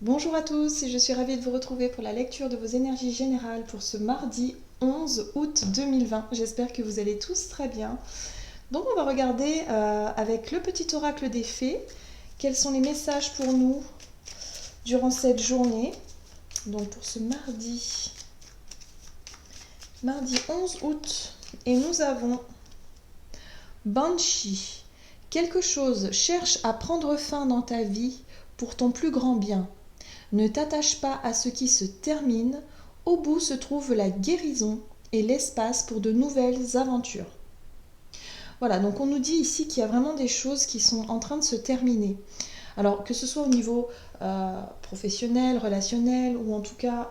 Bonjour à tous, je suis ravie de vous retrouver pour la lecture de vos énergies générales pour ce mardi 11 août 2020. J'espère que vous allez tous très bien. Donc on va regarder avec le petit oracle des fées quels sont les messages pour nous durant cette journée. Donc pour ce mardi 11 août. Et nous avons Banshee. Quelque chose cherche à prendre fin dans ta vie pour ton plus grand bien. Ne t'attache pas à ce qui se termine, au bout se trouve la guérison et l'espace pour de nouvelles aventures. Voilà, donc on nous dit ici qu'il y a vraiment des choses qui sont en train de se terminer. Alors que ce soit au niveau professionnel, relationnel ou en tout cas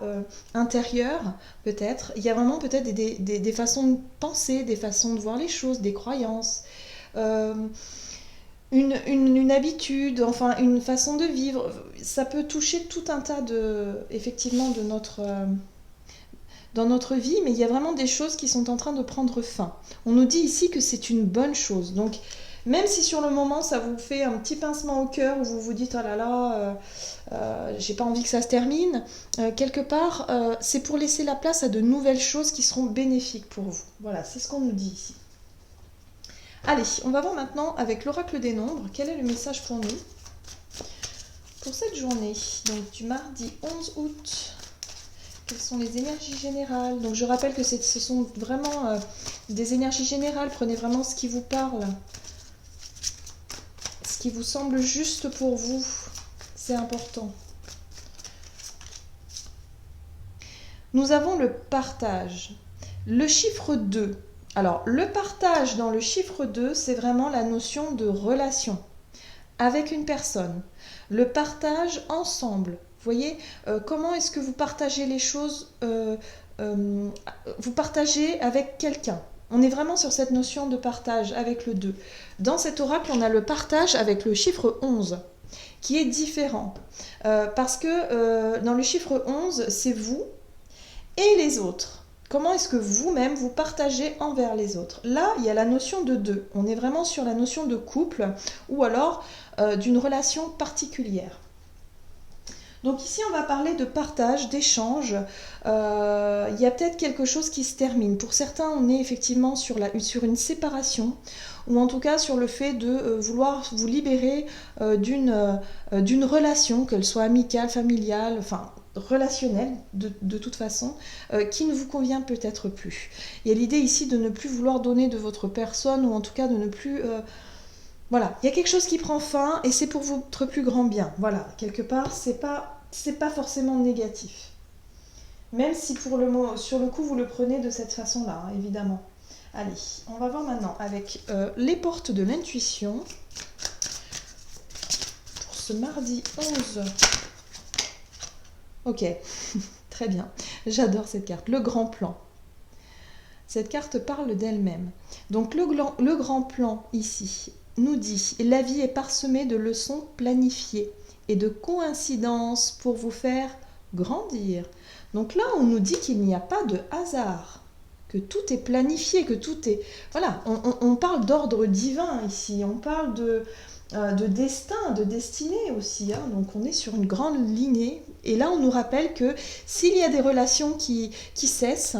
intérieur, peut-être, il y a vraiment peut-être des façons de penser, des façons de voir les choses, des croyances. Euh, une habitude, enfin une façon de vivre, ça peut toucher tout un tas effectivement, dans notre vie, mais il y a vraiment des choses qui sont en train de prendre fin. On nous dit ici que c'est une bonne chose. Donc, même si sur le moment ça vous fait un petit pincement au cœur où vous vous dites oh là là, j'ai pas envie que ça se termine, quelque part, c'est pour laisser la place à de nouvelles choses qui seront bénéfiques pour vous. Voilà, c'est ce qu'on nous dit ici. Allez, on va voir maintenant avec l'oracle des nombres quel est le message pour nous pour cette journée. Donc du mardi 11 août, quelles sont les énergies générales? Donc je rappelle que ce sont vraiment des énergies générales. Prenez vraiment ce qui vous parle, ce qui vous semble juste pour vous. C'est important. Nous avons le partage. Le chiffre 2. Alors, le partage dans le chiffre 2, c'est vraiment la notion de relation avec une personne. Le partage ensemble. Vous voyez, comment est-ce que vous partagez les choses vous partagez avec quelqu'un. On est vraiment sur cette notion de partage avec le 2. Dans cet oracle, on a le partage avec le chiffre 11, qui est différent. Parce que dans le chiffre 11, c'est vous et les autres. Comment est-ce que vous-même vous partagez envers les autres? Là, il y a la notion de deux. On est vraiment sur la notion de couple ou alors d'une relation particulière. Donc ici, on va parler de partage, d'échange. Il y a peut-être quelque chose qui se termine. Pour certains, on est effectivement sur une séparation ou en tout cas sur le fait de vouloir vous libérer d'une relation, qu'elle soit amicale, familiale, enfin relationnelle de toute façon, qui ne vous convient peut-être plus. Il y a l'idée ici de ne plus vouloir donner de votre personne ou en tout cas de ne plus... voilà, il y a quelque chose qui prend fin et c'est pour votre plus grand bien. Voilà, quelque part, c'est pas forcément négatif. Même si sur le coup, vous le prenez de cette façon-là, hein, évidemment. Allez, on va voir maintenant avec les portes de l'intuition. Pour ce mardi 11. Ok, très bien. J'adore cette carte. Le grand plan. Cette carte parle d'elle-même. Donc le grand plan ici nous dit « La vie est parsemée de leçons planifiées et de coïncidences pour vous faire grandir. » Donc là, on nous dit qu'il n'y a pas de hasard, que tout est planifié, que tout est... Voilà, on parle d'ordre divin ici, on parle de destin, de destinée aussi. Hein. Donc on est sur une grande lignée. Et là, on nous rappelle que s'il y a des relations qui cessent,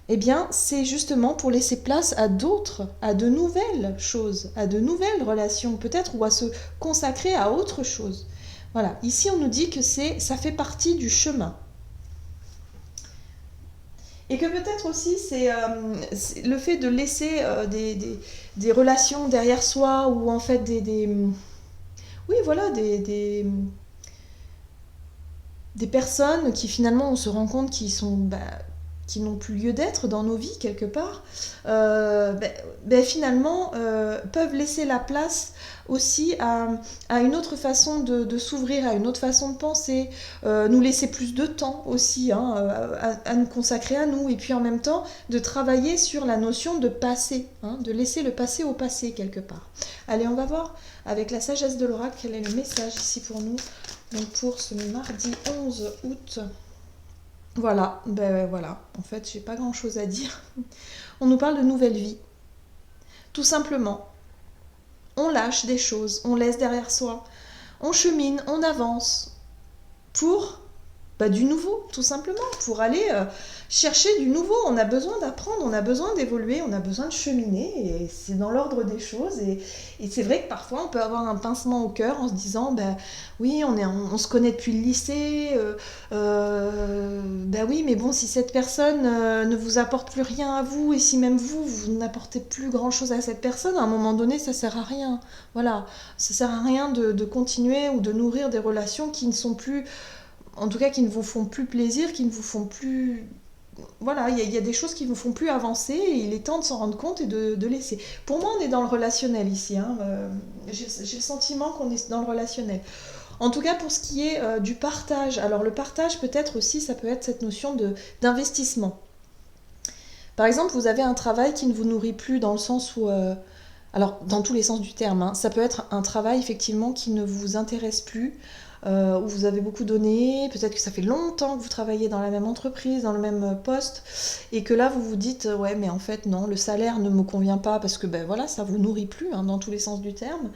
eh bien, c'est justement pour laisser place à d'autres, à de nouvelles choses, à de nouvelles relations peut-être, ou à se consacrer à autre chose. Voilà, ici on nous dit que ça fait partie du chemin. Et que peut-être aussi c'est le fait de laisser des relations derrière soi, ou en fait oui, voilà, des personnes qui finalement on se rend compte qui sont... qui n'ont plus lieu d'être dans nos vies quelque part, finalement peuvent laisser la place aussi à une autre façon de s'ouvrir, à une autre façon de penser, nous laisser plus de temps aussi hein, à nous consacrer à nous, et puis en même temps de travailler sur la notion de passé, hein, de laisser le passé au passé quelque part. Allez, on va voir avec la sagesse de l'oracle quel est le message ici pour nous, donc pour ce mardi 11 août. Voilà, voilà, en fait, j'ai pas grand chose à dire. On nous parle de nouvelle vie. Tout simplement. On lâche des choses, on laisse derrière soi, on chemine, on avance. pour du nouveau, tout simplement, pour aller chercher du nouveau. On a besoin d'apprendre, on a besoin d'évoluer, on a besoin de cheminer, et c'est dans l'ordre des choses. Et c'est vrai que parfois, on peut avoir un pincement au cœur en se disant, oui, on se connaît depuis le lycée, oui, mais bon, si cette personne ne vous apporte plus rien à vous, et si même vous n'apportez plus grand-chose à cette personne, à un moment donné, ça sert à rien. Voilà, ça sert à rien de continuer ou de nourrir des relations qui ne sont plus... En tout cas, qui ne vous font plus plaisir, qui ne vous font plus... Voilà, il y a des choses qui ne vous font plus avancer, et il est temps de s'en rendre compte et de laisser. Pour moi, on est dans le relationnel ici. J'ai le sentiment qu'on est dans le relationnel. En tout cas, pour ce qui est du partage. Alors, le partage, peut-être aussi, ça peut être cette notion d'investissement. Par exemple, vous avez un travail qui ne vous nourrit plus dans le sens où... alors, dans tous les sens du terme. Ça peut être un travail, effectivement, qui ne vous intéresse plus, où vous avez beaucoup donné, peut-être que ça fait longtemps que vous travaillez dans la même entreprise, dans le même poste, et que là vous vous dites ouais mais en fait non, le salaire ne me convient pas parce que voilà, ça vous nourrit plus dans tous les sens du terme,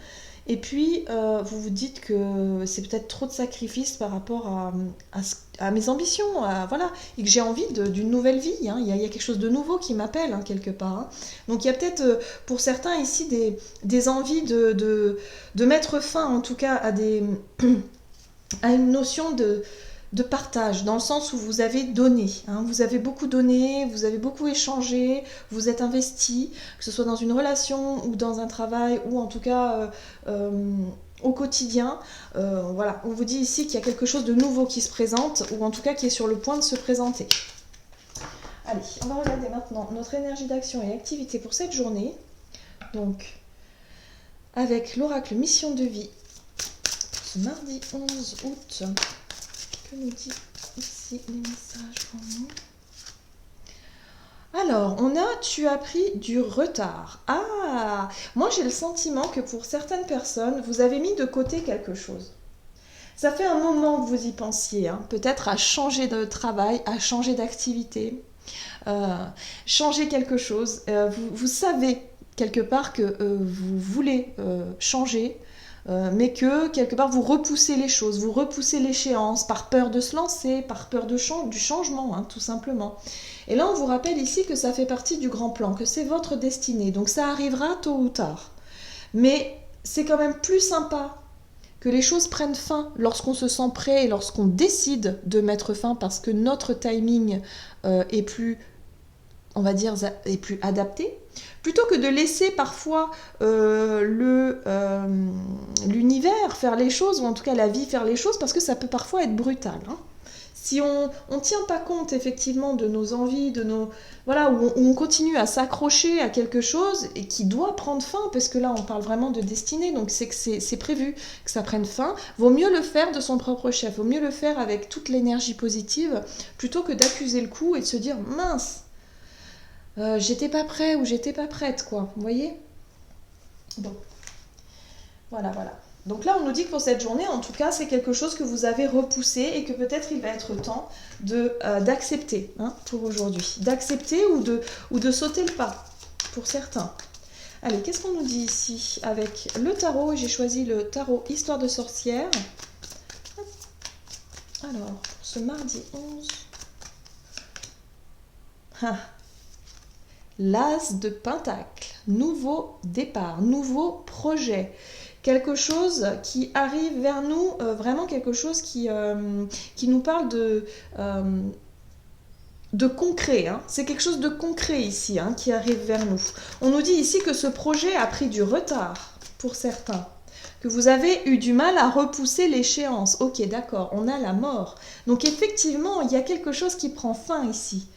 et puis vous vous dites que c'est peut-être trop de sacrifices par rapport à mes ambitions, voilà, et que j'ai envie d'une nouvelle vie, il y a quelque chose de nouveau qui m'appelle quelque part. Donc il y a peut-être pour certains ici des envies de mettre fin en tout cas à une notion de partage, dans le sens où vous avez donné, vous avez beaucoup donné, vous avez beaucoup échangé, vous êtes investi, que ce soit dans une relation ou dans un travail, ou en tout cas au quotidien. Voilà, on vous dit ici qu'il y a quelque chose de nouveau qui se présente, ou en tout cas qui est sur le point de se présenter. Allez, on va regarder maintenant notre énergie d'action et activité pour cette journée. Donc, avec l'oracle mission de vie, mardi 11 août, que nous dit ici les messages pour nous? Alors, tu as pris du retard. Ah, moi j'ai le sentiment que pour certaines personnes, vous avez mis de côté quelque chose. Ça fait un moment que vous y pensiez, peut-être à changer de travail, à changer d'activité, changer quelque chose. Vous savez quelque part que vous voulez changer, mais que quelque part vous repoussez les choses, vous repoussez l'échéance par peur de se lancer, par peur du changement, tout simplement. Et là on vous rappelle ici que ça fait partie du grand plan, que c'est votre destinée, donc ça arrivera tôt ou tard. Mais c'est quand même plus sympa que les choses prennent fin lorsqu'on se sent prêt et lorsqu'on décide de mettre fin, parce que notre timing est plus, on va dire, est plus adapté, plutôt que de laisser parfois l'univers faire les choses, ou en tout cas la vie faire les choses, parce que ça peut parfois être brutal. Si on ne tient pas compte effectivement de nos envies, voilà, où on continue à s'accrocher à quelque chose et qui doit prendre fin, parce que là on parle vraiment de destinée, donc c'est que c'est prévu que ça prenne fin, vaut mieux le faire de son propre chef, vaut mieux le faire avec toute l'énergie positive, plutôt que d'accuser le coup et de se dire mince, j'étais pas prêt ou j'étais pas prête, quoi, vous voyez? Bon, voilà. Donc là, on nous dit que pour cette journée, en tout cas, c'est quelque chose que vous avez repoussé et que peut-être il va être temps d'accepter pour aujourd'hui. D'accepter ou de sauter le pas, pour certains. Allez, qu'est-ce qu'on nous dit ici avec le tarot? J'ai choisi le tarot Histoire de sorcière. Alors, pour ce mardi 11... l'as de pentacle, nouveau départ, nouveau projet. Quelque chose qui arrive vers nous, vraiment quelque chose qui nous parle de concret. C'est quelque chose de concret ici qui arrive vers nous. On nous dit ici que ce projet a pris du retard pour certains, que vous avez eu du mal à repousser l'échéance. Ok, d'accord, on a la mort. Donc effectivement, il y a quelque chose qui prend fin ici.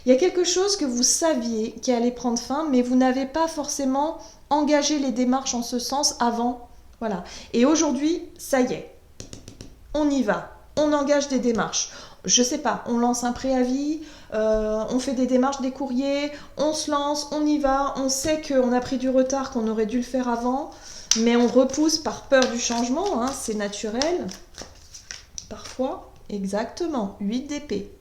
Il y a quelque chose que vous saviez qui allait prendre fin, mais vous n'avez pas forcément engagé les démarches en ce sens avant. Voilà. Et aujourd'hui, ça y est, on y va. On engage des démarches. Je sais pas, on lance un préavis, on fait des démarches, des courriers, on se lance, on y va. On sait qu'on a pris du retard, qu'on aurait dû le faire avant, mais on repousse par peur du changement, c'est naturel. Parfois, exactement, 8 d'épée.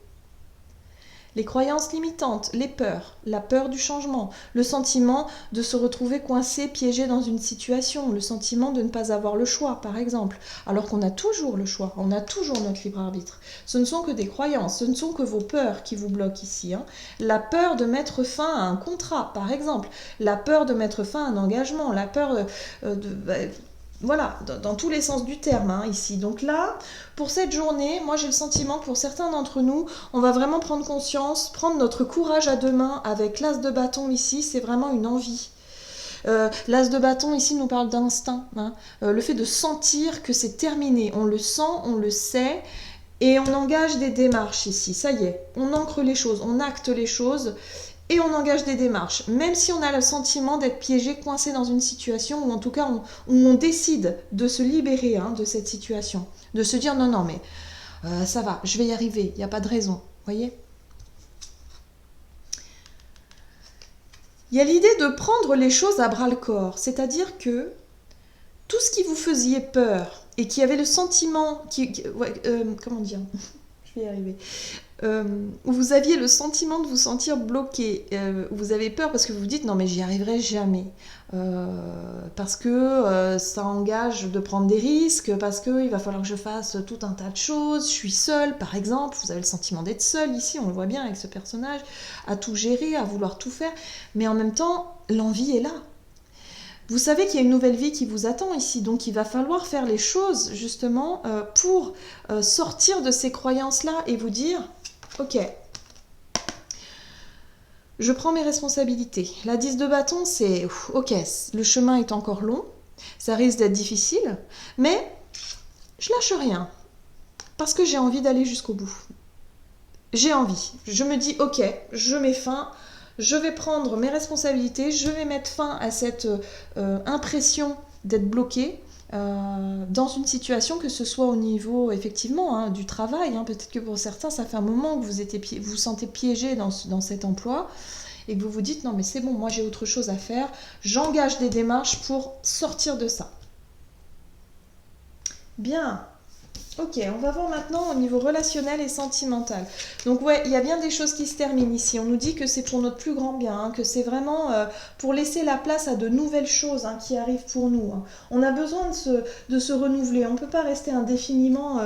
les croyances limitantes, les peurs, la peur du changement, le sentiment de se retrouver coincé, piégé dans une situation, le sentiment de ne pas avoir le choix, par exemple, alors qu'on a toujours le choix, on a toujours notre libre arbitre. Ce ne sont que des croyances, ce ne sont que vos peurs qui vous bloquent ici. La peur de mettre fin à un contrat, par exemple, la peur de mettre fin à un engagement, la peur voilà, dans tous les sens du terme ici. Donc là, pour cette journée, moi j'ai le sentiment que pour certains d'entre nous, on va vraiment prendre conscience, prendre notre courage à deux mains avec l'as de bâton ici, c'est vraiment une envie. L'as de bâton ici nous parle d'instinct, le fait de sentir que c'est terminé, on le sent, on le sait, et on engage des démarches ici, ça y est, on ancre les choses, on acte les choses, et on engage des démarches, même si on a le sentiment d'être piégé, coincé dans une situation, ou en tout cas où on décide de se libérer de cette situation, de se dire non, mais ça va, je vais y arriver, il n'y a pas de raison, voyez. Il y a l'idée de prendre les choses à bras-le-corps, c'est-à-dire que tout ce qui vous faisait peur et qui avait le sentiment, comment dire, je vais y arriver, où vous aviez le sentiment de vous sentir bloqué, vous avez peur parce que vous vous dites non mais j'y arriverai jamais, parce que ça engage de prendre des risques, parce qu'il va falloir que je fasse tout un tas de choses, je suis seule par exemple, vous avez le sentiment d'être seule ici, on le voit bien avec ce personnage, à tout gérer, à vouloir tout faire, mais en même temps l'envie est là. Vous savez qu'il y a une nouvelle vie qui vous attend ici, donc il va falloir faire les choses justement pour sortir de ces croyances-là et vous dire ok, je prends mes responsabilités. La 10 de bâton, c'est ok, le chemin est encore long, ça risque d'être difficile, mais je lâche rien parce que j'ai envie d'aller jusqu'au bout. J'ai envie. Je me dis ok, je mets fin. Je vais prendre mes responsabilités, je vais mettre fin à cette impression d'être bloqué dans une situation, que ce soit au niveau effectivement du travail. Peut-être que pour certains, ça fait un moment que vous vous sentez piégé dans cet emploi et que vous vous dites non mais c'est bon, moi j'ai autre chose à faire, j'engage des démarches pour sortir de ça. Bien. Ok, on va voir maintenant au niveau relationnel et sentimental. Donc ouais, il y a bien des choses qui se terminent ici. On nous dit que c'est pour notre plus grand bien, que c'est vraiment pour laisser la place à de nouvelles choses qui arrivent pour nous. On a besoin de se renouveler. On ne peut pas rester indéfiniment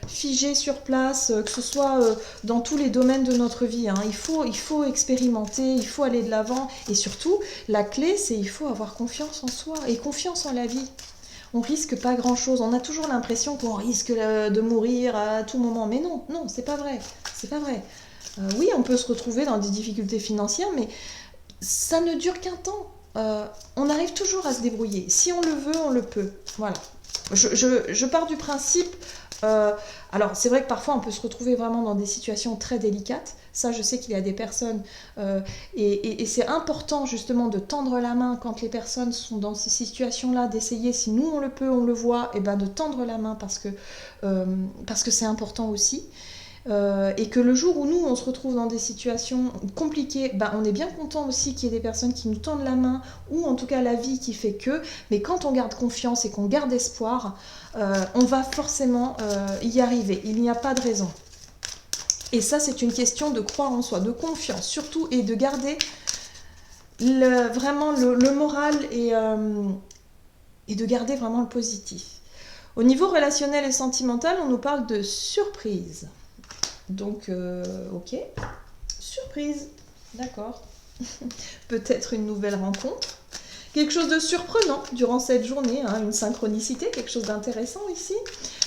figé sur place, que ce soit dans tous les domaines de notre vie. Il faut expérimenter, il faut aller de l'avant. Et surtout, la clé, c'est il faut avoir confiance en soi et confiance en la vie. On risque pas grand-chose. On a toujours l'impression qu'on risque de mourir à tout moment. Mais non, c'est pas vrai. C'est pas vrai. Oui, on peut se retrouver dans des difficultés financières, mais ça ne dure qu'un temps. On arrive toujours à se débrouiller. Si on le veut, on le peut. Voilà. Je pars du principe... alors, c'est vrai que parfois, on peut se retrouver vraiment dans des situations très délicates. Ça, je sais qu'il y a des personnes... et c'est important, justement, de tendre la main quand les personnes sont dans ces situations-là, d'essayer, si nous, on le peut, on le voit, et de tendre la main parce que c'est important aussi. Et que le jour où nous, on se retrouve dans des situations compliquées, on est bien content aussi qu'il y ait des personnes qui nous tendent la main, ou en tout cas la vie qui fait que, mais quand on garde confiance et qu'on garde espoir, on va forcément y arriver, il n'y a pas de raison. Et ça, c'est une question de croire en soi, de confiance surtout, et de garder vraiment le moral et de garder vraiment le positif. Au niveau relationnel et sentimental, on nous parle de surprise. Donc, ok, surprise, d'accord. Peut-être une nouvelle rencontre, quelque chose de surprenant durant cette journée, une synchronicité, quelque chose d'intéressant ici,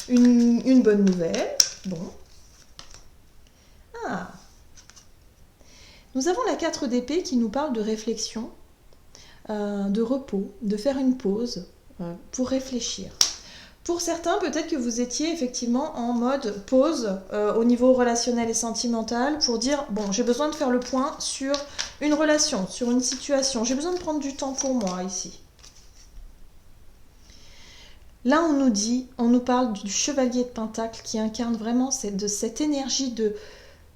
une bonne nouvelle, bon. Ah, nous avons la 4 d'épée qui nous parle de réflexion, de repos, de faire une pause pour réfléchir. Pour certains, peut-être que vous étiez effectivement en mode pause au niveau relationnel et sentimental pour dire « Bon, j'ai besoin de faire le point sur une relation, sur une situation. J'ai besoin de prendre du temps pour moi ici. » Là, on nous parle du chevalier de Pentacle qui incarne vraiment cette énergie de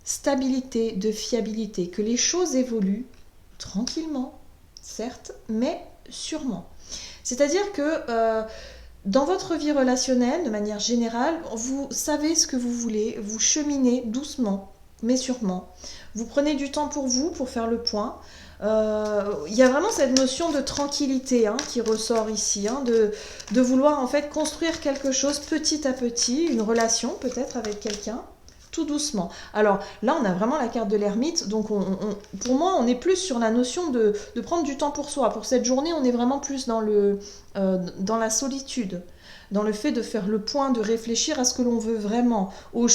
stabilité, de fiabilité, que les choses évoluent tranquillement, certes, mais sûrement. C'est-à-dire que... dans votre vie relationnelle, de manière générale, vous savez ce que vous voulez, vous cheminez doucement, mais sûrement. Vous prenez du temps pour vous, pour faire le point. Il y a vraiment cette notion de tranquillité qui ressort ici, de vouloir en fait construire quelque chose petit à petit, une relation peut-être avec quelqu'un, tout doucement. Alors là, on a vraiment la carte de l'ermite, donc pour moi, on est plus sur la notion de prendre du temps pour soi. Pour cette journée, on est vraiment plus dans la solitude, dans le fait de faire le point, de réfléchir à ce que l'on veut vraiment, où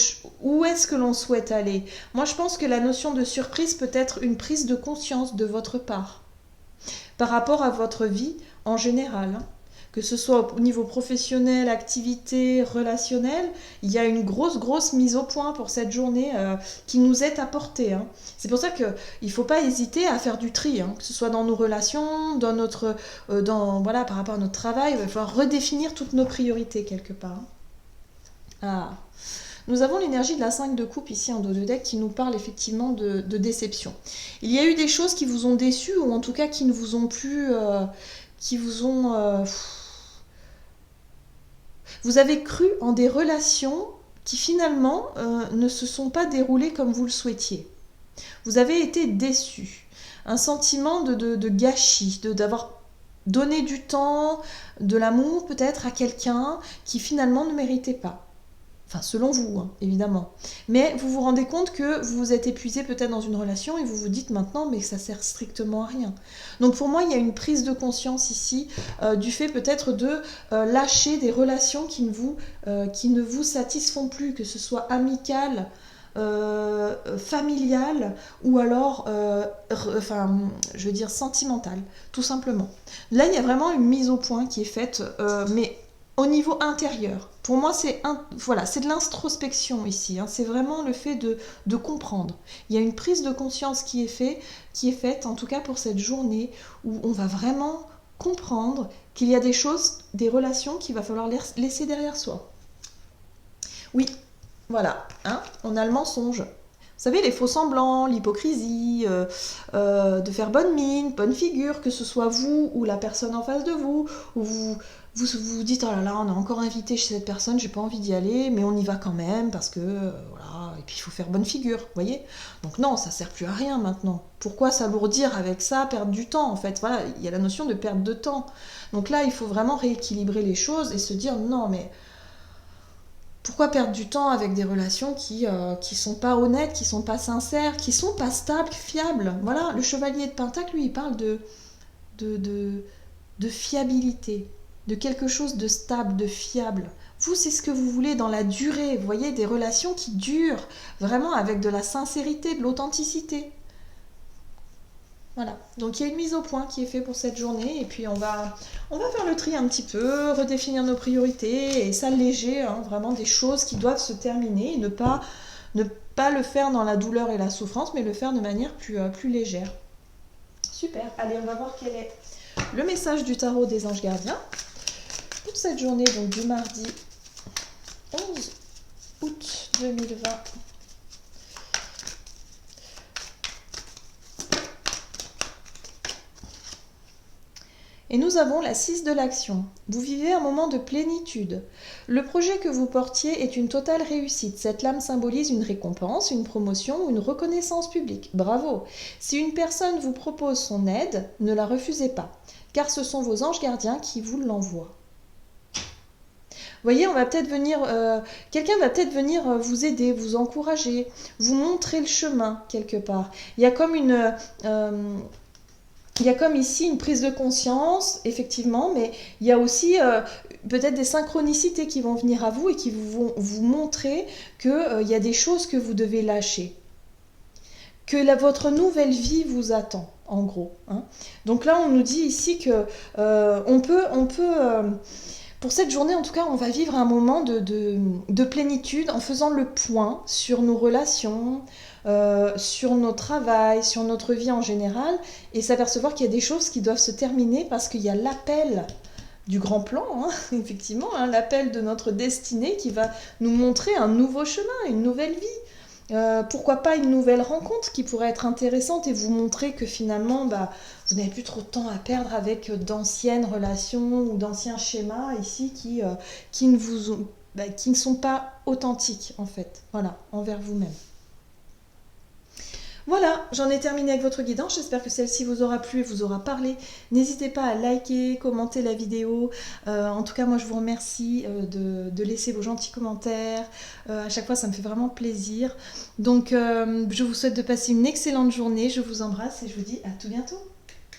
est-ce que l'on souhaite aller. Moi, je pense que la notion de surprise peut être une prise de conscience de votre part, par rapport à votre vie en général. Que ce soit au niveau professionnel, activité, relationnel, il y a une grosse mise au point pour cette journée qui nous est apportée. C'est pour ça qu'il ne faut pas hésiter à faire du tri, que ce soit dans nos relations, voilà, par rapport à notre travail, il va falloir redéfinir toutes nos priorités quelque part. Nous avons l'énergie de la 5 de coupe ici en dos de deck qui nous parle effectivement de déception. Il y a eu des choses qui vous ont déçu ou en tout cas qui ne vous ont plus... Vous avez cru en des relations qui finalement ne se sont pas déroulées comme vous le souhaitiez. Vous avez été déçu. Un sentiment de gâchis, d'avoir donné du temps, de l'amour peut-être à quelqu'un qui finalement ne méritait pas. Enfin, selon vous, évidemment. Mais vous vous rendez compte que vous vous êtes épuisé peut-être dans une relation et vous vous dites maintenant, mais ça sert strictement à rien. Donc pour moi, il y a une prise de conscience ici du fait peut-être de lâcher des relations qui ne vous satisfont plus, que ce soit amicales, familiale ou alors je veux dire sentimentale, tout simplement. Là, il y a vraiment une mise au point qui est faite, mais au niveau intérieur. Pour moi, c'est de l'introspection ici. C'est vraiment le fait de comprendre. Il y a une prise de conscience qui est faite, en tout cas pour cette journée, où on va vraiment comprendre qu'il y a des choses, des relations qu'il va falloir laisser derrière soi. Oui, voilà, on a le mensonge. Vous savez, les faux semblants, l'hypocrisie, de faire bonne mine, bonne figure, que ce soit vous ou la personne en face de vous, ou vous dites, oh là là, on a encore invité chez cette personne, j'ai pas envie d'y aller, mais on y va quand même, parce que, voilà, et puis il faut faire bonne figure, vous voyez. Donc non, ça sert plus à rien maintenant. Pourquoi s'alourdir avec ça, perdre du temps, en fait. Voilà, il y a la notion de perte de temps. Donc là, il faut vraiment rééquilibrer les choses et se dire, non, mais... Pourquoi perdre du temps avec des relations qui sont pas honnêtes, qui sont pas sincères, qui sont pas stables, fiables. Voilà, le chevalier de Pentacle, lui, il parle de fiabilité, de quelque chose de stable, de fiable. Vous, c'est ce que vous voulez dans la durée. Vous voyez, des relations qui durent, vraiment avec de la sincérité, de l'authenticité. Voilà, donc il y a une mise au point qui est faite pour cette journée et puis on va faire le tri un petit peu, redéfinir nos priorités et s'alléger vraiment des choses qui doivent se terminer et ne pas le faire dans la douleur et la souffrance mais le faire de manière plus légère. Super, allez on va voir quel est le message du tarot des anges gardiens pour cette journée donc du mardi 11 août 2020. Et nous avons la 6 de l'action. Vous vivez un moment de plénitude. Le projet que vous portiez est une totale réussite. Cette lame symbolise une récompense, une promotion ou une reconnaissance publique. Bravo! Si une personne vous propose son aide, ne la refusez pas, car ce sont vos anges gardiens qui vous l'envoient. Vous voyez, quelqu'un va peut-être venir vous aider, vous encourager, vous montrer le chemin quelque part. Il y a comme ici une prise de conscience, effectivement, mais il y a aussi peut-être des synchronicités qui vont venir à vous et qui vont vous montrer qu'il y a des choses que vous devez lâcher. Que votre nouvelle vie vous attend, en gros. Donc là, on nous dit ici que pour cette journée, en tout cas, on va vivre un moment de plénitude en faisant le point sur nos relations, sur notre travail, sur notre vie en général, et s'apercevoir qu'il y a des choses qui doivent se terminer parce qu'il y a l'appel du grand plan, effectivement, l'appel de notre destinée qui va nous montrer un nouveau chemin, une nouvelle vie. Pourquoi pas une nouvelle rencontre qui pourrait être intéressante et vous montrer que finalement vous n'avez plus trop de temps à perdre avec d'anciennes relations ou d'anciens schémas ici qui ne sont pas authentiques en fait, voilà, envers vous-même. Voilà, j'en ai terminé avec votre guidance. J'espère que celle-ci vous aura plu et vous aura parlé. N'hésitez pas à liker, commenter la vidéo. En tout cas, moi, je vous remercie de laisser vos gentils commentaires. À chaque fois, ça me fait vraiment plaisir. Donc, je vous souhaite de passer une excellente journée. Je vous embrasse et je vous dis à tout bientôt.